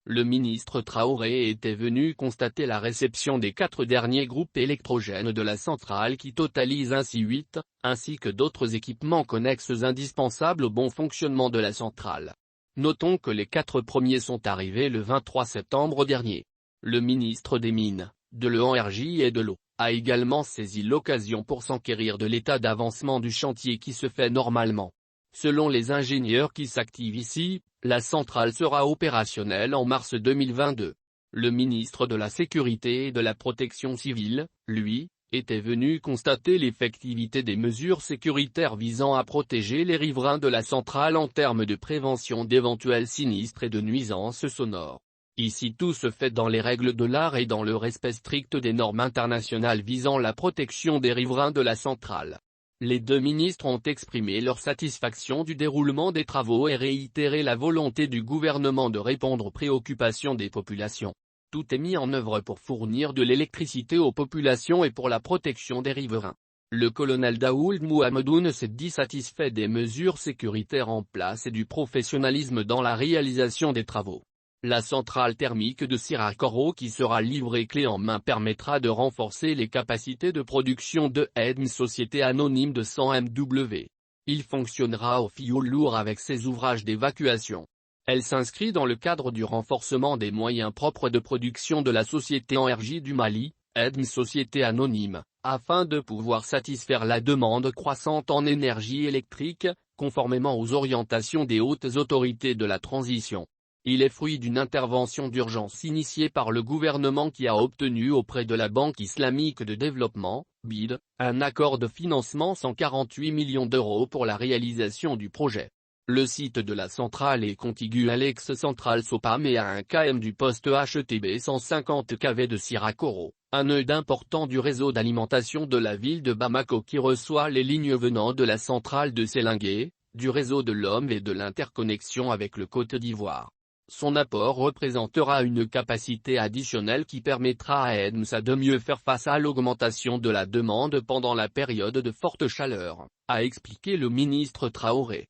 Le ministre Traoré était venu constater la réception des 4 derniers groupes électrogènes de la centrale qui totalisent ainsi 8, ainsi que d'autres équipements connexes indispensables au bon fonctionnement de la centrale. Notons que les 4 premiers sont arrivés le 23 septembre dernier. Le ministre des Mines, de l'Énergie et de l'Eau a également saisi l'occasion pour s'enquérir de l'état d'avancement du chantier qui se fait normalement. Selon les ingénieurs qui s'activent ici, la centrale sera opérationnelle en mars 2022. Le ministre de la Sécurité et de la Protection civile, lui, était venu constater l'effectivité des mesures sécuritaires visant à protéger les riverains de la centrale en termes de prévention d'éventuels sinistres et de nuisances sonores. Ici tout se fait dans les règles de l'art et dans le respect strict des normes internationales visant la protection des riverains de la centrale. Les 2 ministres ont exprimé leur satisfaction du déroulement des travaux et réitéré la volonté du gouvernement de répondre aux préoccupations des populations. Tout est mis en œuvre pour fournir de l'électricité aux populations et pour la protection des riverains. Le colonel Daoud Mohamedoun s'est dit satisfait des mesures sécuritaires en place et du professionnalisme dans la réalisation des travaux. La centrale thermique de Sirakoro qui sera livrée clé en main permettra de renforcer les capacités de production de EDM Société Anonyme de 100 MW. Il fonctionnera au fioul lourd avec ses ouvrages d'évacuation. Elle s'inscrit dans le cadre du renforcement des moyens propres de production de la Société Énergie du Mali, EDM Société Anonyme, afin de pouvoir satisfaire la demande croissante en énergie électrique, conformément aux orientations des hautes autorités de la transition. Il est fruit d'une intervention d'urgence initiée par le gouvernement qui a obtenu auprès de la Banque islamique de développement, BID, un accord de financement 148 millions d'euros pour la réalisation du projet. Le site de la centrale est contigu à l'ex-centrale Sopam et à un km du poste HETB 150 kV de Sirakoro, un nœud important du réseau d'alimentation de la ville de Bamako qui reçoit les lignes venant de la centrale de Sélingué, du réseau de l'Homme et de l'interconnexion avec le Côte d'Ivoire. Son apport représentera une capacité additionnelle qui permettra à EDMSA de mieux faire face à l'augmentation de la demande pendant la période de forte chaleur, a expliqué le ministre Traoré.